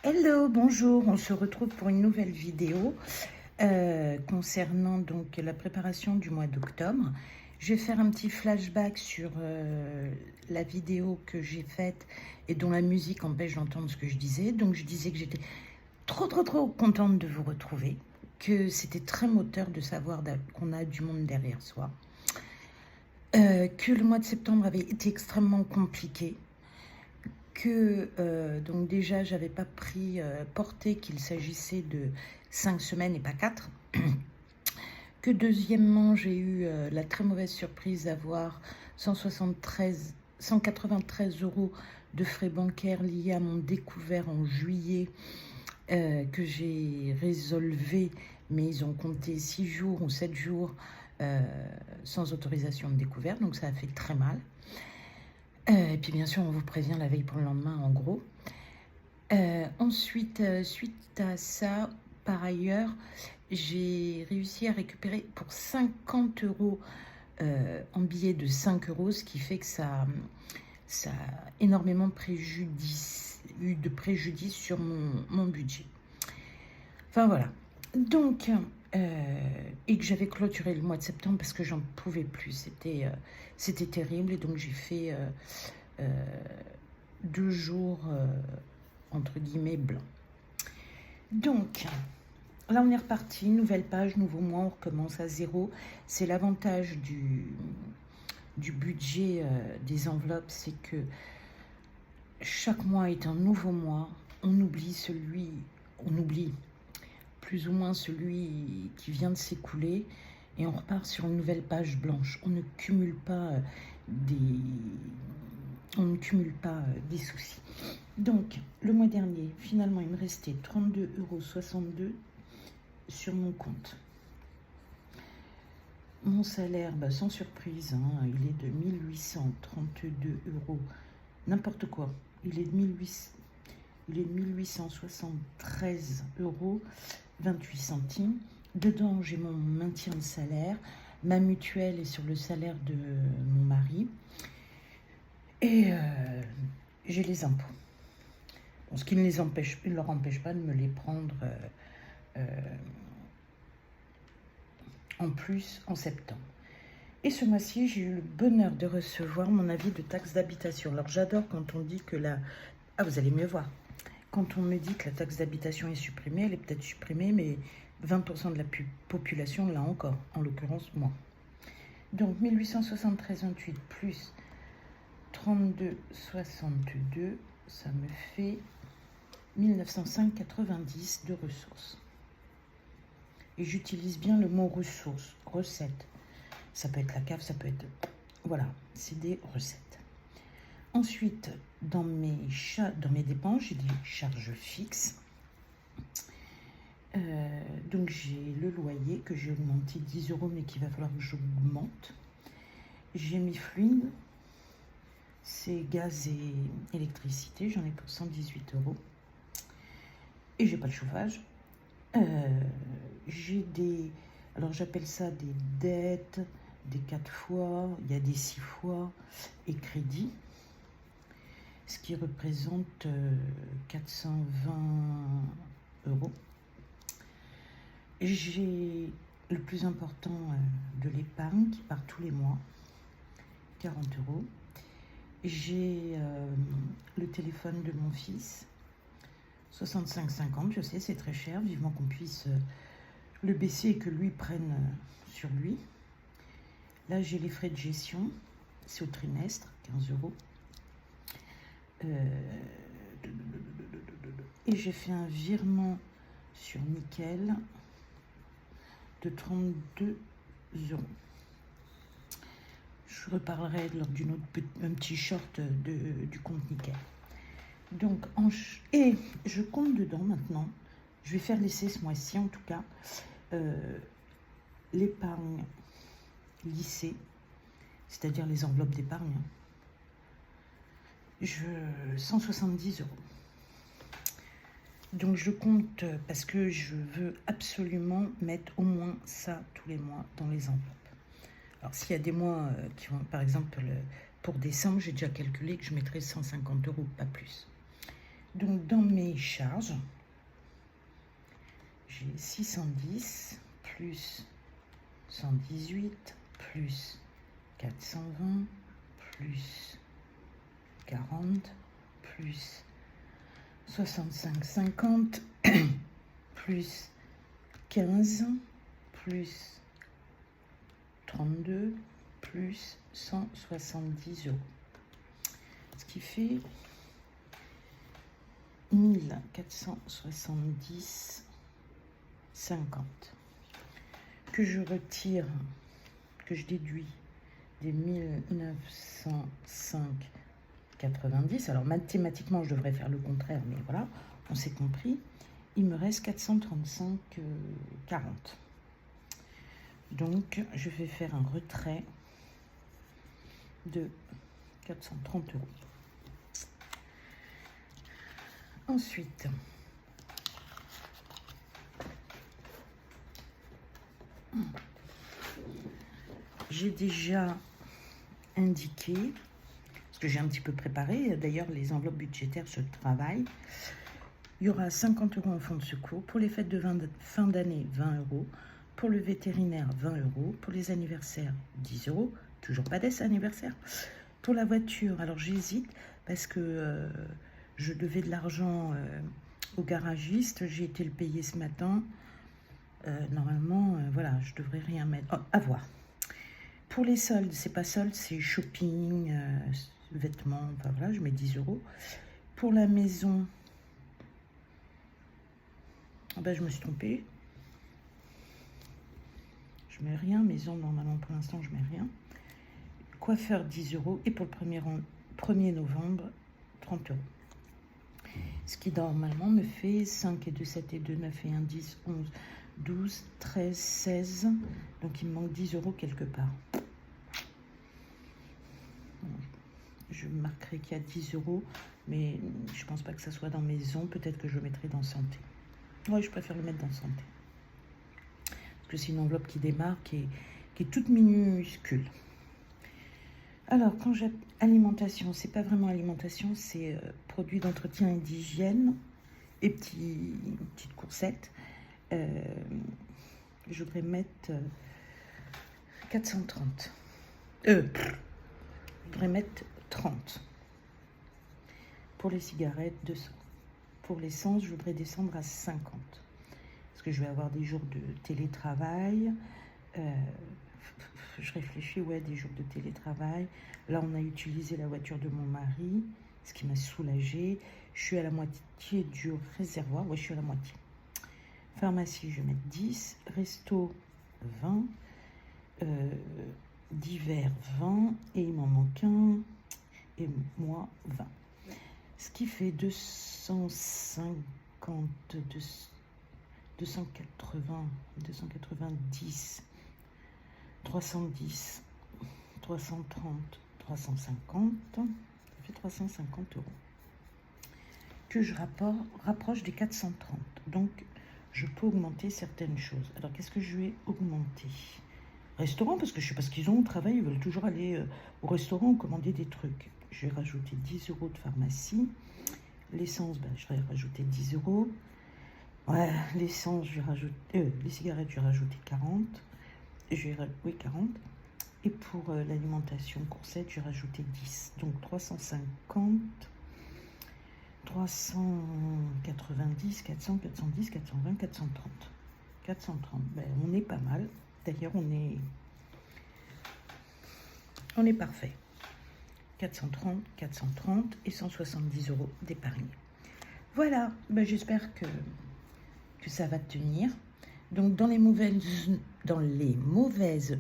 Hello, bonjour, on se retrouve pour une nouvelle vidéo concernant donc la préparation du mois d'octobre. Je vais faire un petit flashback sur la vidéo que j'ai faite et dont la musique empêche d'entendre ce que je disais. Donc je disais que j'étais trop contente de vous retrouver, que c'était très moteur de savoir qu'on a du monde derrière soi, que le mois de septembre avait été extrêmement compliqué, que donc déjà j'avais pas pris porté qu'il s'agissait de 5 semaines et pas 4, que deuxièmement j'ai eu la très mauvaise surprise d'avoir 193 193 euros de frais bancaires liés à mon découvert en juillet, que j'ai résolvé, mais ils ont compté 6 jours ou 7 jours sans autorisation de découvert, donc ça a fait très mal. Et puis bien sûr, on vous prévient la veille pour le lendemain, en gros. Ensuite, suite à ça, par ailleurs, j'ai réussi à récupérer pour 50 euros en billets de 5 euros, ce qui fait que ça a énormément eu de préjudice sur mon budget. Enfin voilà. Donc, et que j'avais clôturé le mois de septembre parce que j'en pouvais plus. C'était terrible. Et donc j'ai fait 2 jours entre guillemets blancs. Donc là on est reparti, nouvelle page, nouveau mois, on recommence à zéro. C'est l'avantage du budget des enveloppes, c'est que chaque mois est un nouveau mois. On oublie plus ou moins celui qui vient de s'écouler et on repart sur une nouvelle page blanche. On ne cumule pas des soucis. Donc, le mois dernier, finalement, il me restait 32,62 € sur mon compte. Mon salaire, sans surprise, hein, il est de 1832 €. N'importe quoi. Il est de 1873,28 €. Dedans, j'ai mon maintien de salaire. Ma mutuelle est sur le salaire de mon mari. Et j'ai les impôts. Bon, ce qui ne leur empêche pas de me les prendre en plus en septembre. Et ce mois-ci, j'ai eu le bonheur de recevoir mon avis de taxe d'habitation. Alors j'adore quand on dit que Ah, vous allez mieux voir. Quand on me dit que la taxe d'habitation est supprimée, elle est peut-être supprimée, mais 20% de la population l'a encore, en l'occurrence moi. Donc 1873,28 plus 32,62, ça me fait 1905,90 de ressources. Et j'utilise bien le mot ressources, recettes. Ça peut être la cave, ça peut être... Voilà, c'est des recettes. Ensuite, dans mes dépenses, j'ai des charges fixes. Donc j'ai le loyer que j'ai augmenté 10 €, mais qu'il va falloir que j'augmente. J'ai mis fluide, c'est gaz et électricité, j'en ai pour 118 €. Et j'ai pas le chauffage. J'ai des... Alors j'appelle ça des dettes, des 4 fois, il y a des 6 fois, et crédits. Ce qui représente 420 €. J'ai le plus important de l'épargne qui part tous les mois, 40 €. J'ai le téléphone de mon fils, 65,50 €. Je sais, c'est très cher, vivement qu'on puisse le baisser et que lui prenne sur lui. Là, j'ai les frais de gestion, c'est au trimestre, 15 €. Et j'ai fait un virement sur Nickel de 32 €. Je reparlerai lors un petit short du compte Nickel. Donc, et je compte dedans maintenant. Je vais faire l'essai ce mois-ci en tout cas. L'épargne lycée, c'est-à-dire les enveloppes d'épargne. 170 €. Donc je compte parce que je veux absolument mettre au moins ça tous les mois dans les enveloppes. Alors s'il y a des mois qui vont, par exemple pour décembre, j'ai déjà calculé que je mettrais 150 €, pas plus. Donc, dans mes charges, j'ai 610 plus 118 plus 420 plus 40 plus 65,50 plus 15 plus 32 plus 170 euros. Ce qui fait 1470,50 que je retire, que je déduis des 1905,90. Alors mathématiquement, je devrais faire le contraire, mais voilà, on s'est compris. Il me reste 435,40. Donc, je vais faire un retrait de 430 euros. Ensuite, j'ai déjà indiqué, parce que j'ai un petit peu préparé, d'ailleurs les enveloppes budgétaires se travaillent. Il y aura 50 euros en fonds de secours, pour les fêtes de fin d'année 20 euros, pour le vétérinaire 20 euros, pour les anniversaires 10 euros, toujours pas d'anniversaire. Pour la voiture, alors j'hésite parce que je devais de l'argent au garagiste, j'ai été le payer ce matin. Normalement, voilà, je devrais rien mettre. Oh, à voir. Pour les soldes, c'est pas solde, c'est shopping, vêtements, enfin voilà, je mets 10 euros. Pour la maison, ah ben, je me suis trompée. Je mets rien. Maison, normalement, pour l'instant, je mets rien. Coiffeur, 10 euros. Et pour le 1er novembre, 30 euros. Ce qui, normalement, me fait 5 et 2, 7 et 2, 9 et 1, 10, 11, 12, 13, 16. Donc, il me manque 10 euros quelque part. Je marquerai qu'il y a 10 euros, mais je pense pas que ça soit dans maison. Peut-être que je le mettrai dans santé. Oui, je préfère le mettre dans santé. Parce que c'est une enveloppe qui démarre, qui est toute minuscule. Alors, quand j'ai alimentation, c'est pas vraiment alimentation, c'est produits d'entretien et d'hygiène et petites coursettes. Je voudrais mettre 430. Je voudrais mettre 30. Pour les cigarettes, 200. Pour l'essence, je voudrais descendre à 50. Parce que je vais avoir des jours de télétravail. Je réfléchis, ouais, des jours de télétravail. Là, on a utilisé la voiture de mon mari, ce qui m'a soulagée. Je suis à la moitié du réservoir. Ouais, je suis à la moitié. Pharmacie, je vais mettre 10. Resto, 20. D'hiver, 20. Et il m'en manque un. Et moi, 20. Ce qui fait 250, 280, 290, 310, 330, 350, ça fait 350 euros. Que je rapproche des 430. Donc, je peux augmenter certaines choses. Alors, qu'est-ce que je vais augmenter? Restaurant, parce que je sais pas ce qu'ils ont au travail, ils veulent toujours aller au restaurant ou commander des trucs. Je vais rajouter 10 euros de pharmacie. L'essence, ben, je vais rajouter 10 euros. Ouais, l'essence, je vais rajouter... les cigarettes, je vais rajouter 40. Oui, 40. Et pour l'alimentation coursette, je vais rajouter 10. Donc 350, 390, 400, 410, 420, 430. 430, ben, on est pas mal. D'ailleurs, on est parfait. 430 et 170 euros d'épargne. Voilà, ben j'espère que ça va tenir. Donc, dans les mauvaises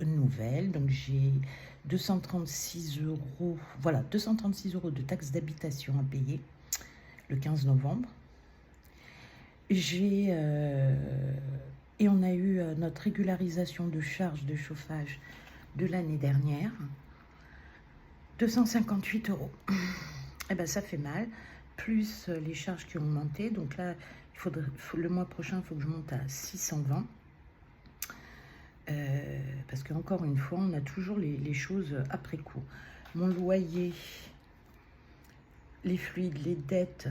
nouvelles, donc j'ai 236 euros, voilà, 236 euros de taxes d'habitation à payer le 15 novembre. Et on a eu notre régularisation de charges de chauffage de l'année dernière. 258 euros. Eh ben, ça fait mal. Plus les charges qui ont augmenté. Donc là, le mois prochain, il faut que je monte à 620. Parce qu'encore une fois, on a toujours les choses après coup. Mon loyer, les fluides, les dettes,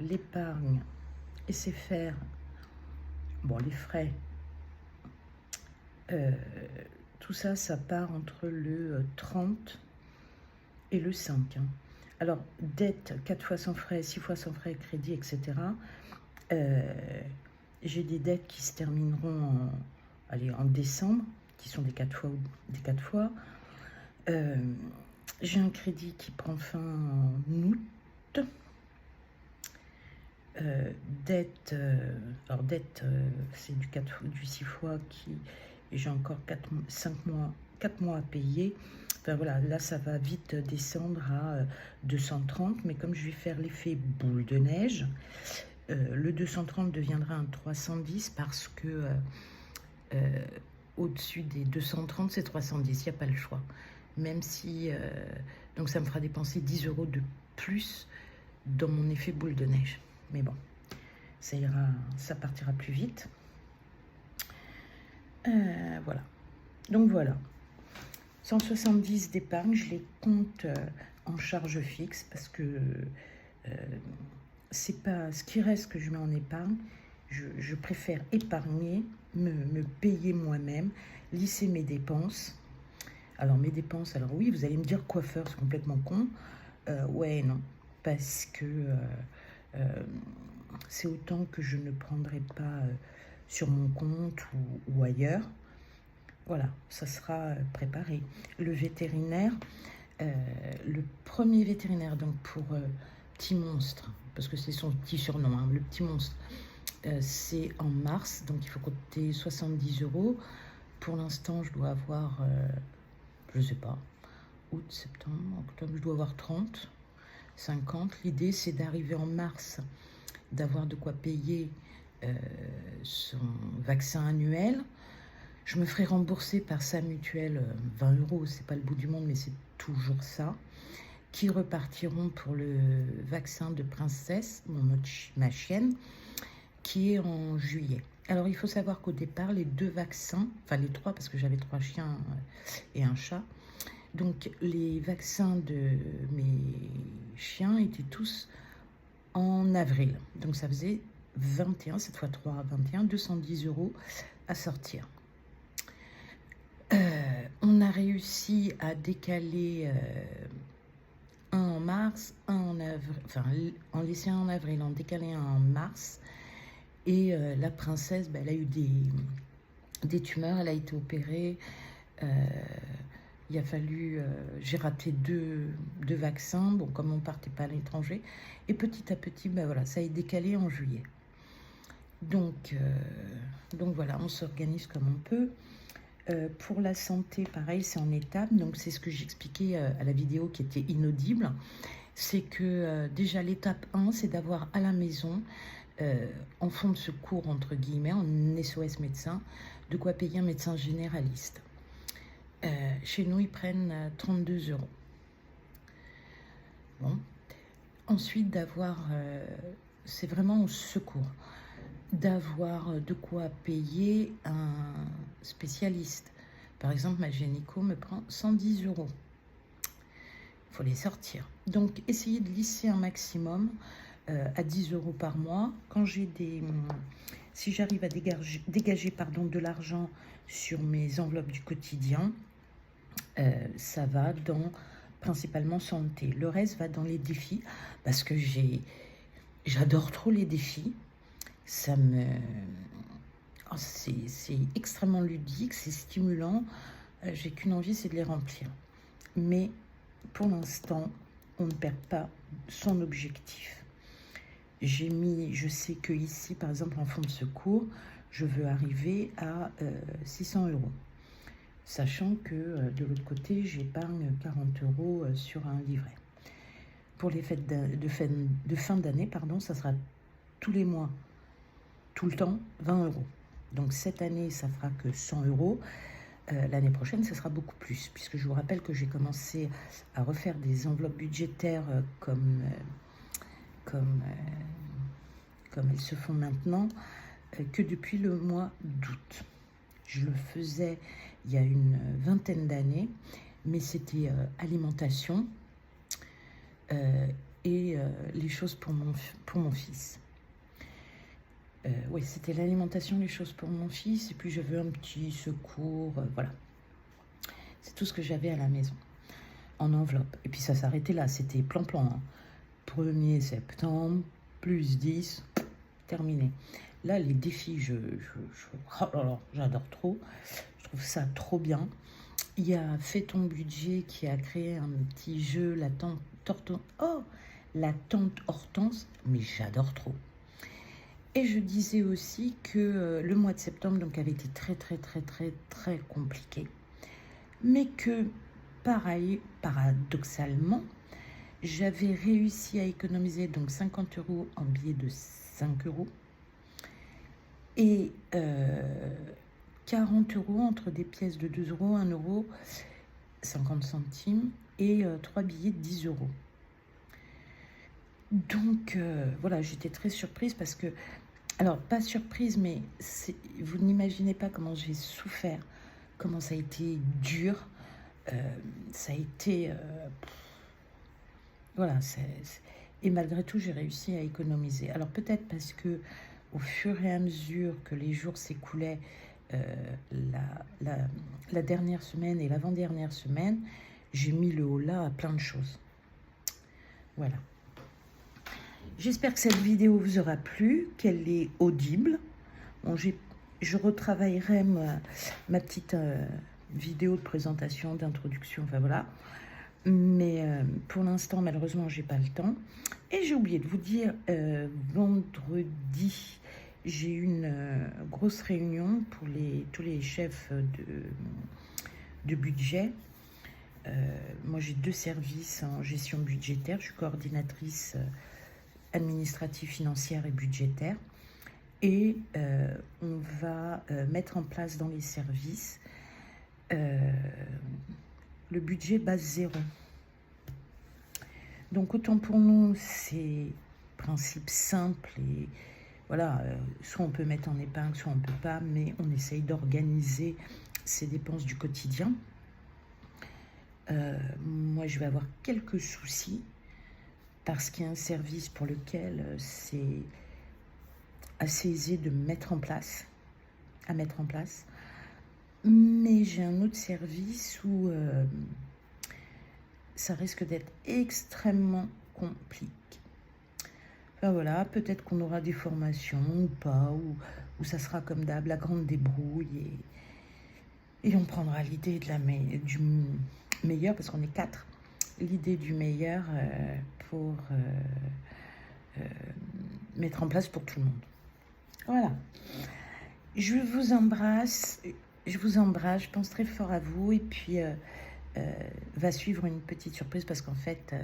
l'épargne, SFR, bon, les frais, tout ça, ça part entre le 30 et le 5. Hein. Alors, dette, 4 fois sans frais, 6 fois sans frais, crédit, etc. J'ai des dettes qui se termineront en décembre, qui sont des 4 fois. J'ai un crédit qui prend fin en août. Dette, alors dette, c'est du 6 fois j'ai encore 4 mois à payer. Enfin voilà, là ça va vite descendre à 230, mais comme je vais faire l'effet boule de neige, le 230 deviendra un 310 parce que au-dessus des 230, c'est 310, il n'y a pas le choix. Même si, donc ça me fera dépenser 10 € de plus dans mon effet boule de neige. Mais bon, ça ira, ça partira plus vite. Voilà. Donc voilà. 170 d'épargne, je les compte en charge fixe parce que c'est pas ce qui reste que je mets en épargne. Je préfère épargner, me payer moi-même, lisser mes dépenses. Alors mes dépenses, alors oui, vous allez me dire coiffeur, c'est complètement con. Ouais, non, parce que c'est autant que je ne prendrai pas sur mon compte ou ailleurs. Voilà, ça sera préparé. Le vétérinaire, le premier vétérinaire, donc pour Petit Monstre, parce que c'est son petit surnom, hein, le Petit Monstre, c'est en mars, donc il faut compter 70 €. Pour l'instant, je dois avoir, je sais pas, août, septembre, octobre, je dois avoir 30, 50. L'idée, c'est d'arriver en mars, d'avoir de quoi payer son vaccin annuel. Je me ferai rembourser par sa mutuelle 20 €, c'est pas le bout du monde, mais c'est toujours ça, qui repartiront pour le vaccin de Princesse, ma chienne, qui est en juillet. Alors, il faut savoir qu'au départ, les 2 vaccins, enfin les 3, parce que j'avais 3 chiens et un chat, donc les vaccins de mes chiens étaient tous en avril. Donc, ça faisait 21, 7 fois 3, 21, 210 € à sortir. On a réussi à décaler un en mars, un en avril, enfin en laisser un en avril, en décaler un en mars. Et la princesse, elle a eu des tumeurs, elle a été opérée. Il a fallu, j'ai raté deux vaccins, bon, comme on partait pas à l'étranger. Et petit à petit, voilà, ça est décalé en juillet. Donc voilà, on s'organise comme on peut. Pour la santé, pareil, c'est en étapes. Donc, c'est ce que j'expliquais à la vidéo qui était inaudible. C'est que déjà, l'étape 1, c'est d'avoir à la maison, en fond de secours, entre guillemets, en SOS médecin, de quoi payer un médecin généraliste. Chez nous, ils prennent 32 €. Bon. Ensuite, d'avoir, c'est vraiment au secours, d'avoir de quoi payer un spécialiste. Par exemple, ma gynéco me prend 110 €. Il faut les sortir. Donc, essayez de lisser un maximum à 10 € par mois. Quand j'ai si j'arrive à dégager de l'argent sur mes enveloppes du quotidien, ça va dans principalement santé. Le reste va dans les défis parce que j'adore trop les défis. Ça me... Oh, c'est extrêmement ludique, c'est stimulant. J'ai qu'une envie, c'est de les remplir. Mais pour l'instant, on ne perd pas son objectif. Je sais que ici, par exemple, en fonds de secours, je veux arriver à 600 €. Sachant que de l'autre côté, j'épargne 40 € sur un livret. Pour les fêtes de fin d'année, ça sera tous les mois, tout le temps, 20 €. Donc cette année, ça fera que 100 €. L'année prochaine, ça sera beaucoup plus, puisque je vous rappelle que j'ai commencé à refaire des enveloppes budgétaires comme elles se font maintenant, que depuis le mois d'août. Je le faisais il y a une vingtaine d'années, mais c'était alimentation. et les choses pour mon fils. Oui, c'était l'alimentation, les choses pour mon fils, et puis j'avais un petit secours, voilà. C'est tout ce que j'avais à la maison, en enveloppe. Et puis ça s'arrêtait là, c'était plan-plan. Hein. 1er septembre, plus 10, terminé. Là, les défis, oh là là, j'adore trop. Je trouve ça trop bien. Il y a Fais ton budget qui a créé un petit jeu, la tante Hortense, mais j'adore trop. Et je disais aussi que le mois de septembre donc, avait été très compliqué. Mais que, pareil, paradoxalement, j'avais réussi à économiser donc 50 € en billets de 5 € et 40 € entre des pièces de 2 €, 1 €, 50 centimes et 3 billets de 10 €. Donc voilà, j'étais très surprise parce que, alors pas surprise, mais vous n'imaginez pas comment j'ai souffert, comment ça a été dur, ça a été... voilà, et malgré tout, j'ai réussi à économiser. Alors peut-être parce que au fur et à mesure que les jours s'écoulaient, la dernière semaine et l'avant-dernière semaine, j'ai mis le holà à plein de choses. Voilà. J'espère que cette vidéo vous aura plu, qu'elle est audible. Bon, je retravaillerai ma petite vidéo de présentation, d'introduction, enfin voilà. Mais pour l'instant, malheureusement, j'ai pas le temps. Et j'ai oublié de vous dire, vendredi, j'ai eu une grosse réunion pour tous les chefs de budget. Moi, j'ai 2 services en gestion budgétaire. Je suis coordinatrice administrative, financière et budgétaire. Et on va mettre en place dans les services le budget base 0. Donc autant pour nous, c'est principe simple et voilà, soit on peut mettre en épingle, soit on ne peut pas, mais on essaye d'organiser ses dépenses du quotidien. Moi, je vais avoir quelques soucis parce qu'il y a un service pour lequel c'est assez aisé de mettre en place, mais j'ai un autre service où ça risque d'être extrêmement compliqué. Enfin voilà, peut-être qu'on aura des formations ou pas, ou ça sera comme d'hab, la grande débrouille, et on prendra l'idée du meilleur, parce qu'on est 4, l'idée du meilleur pour mettre en place pour tout le monde. Voilà. Je vous embrasse, je pense très fort à vous, et puis va suivre une petite surprise parce qu'en fait,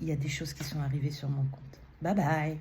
il y a des choses qui sont arrivées sur mon compte. Bye bye!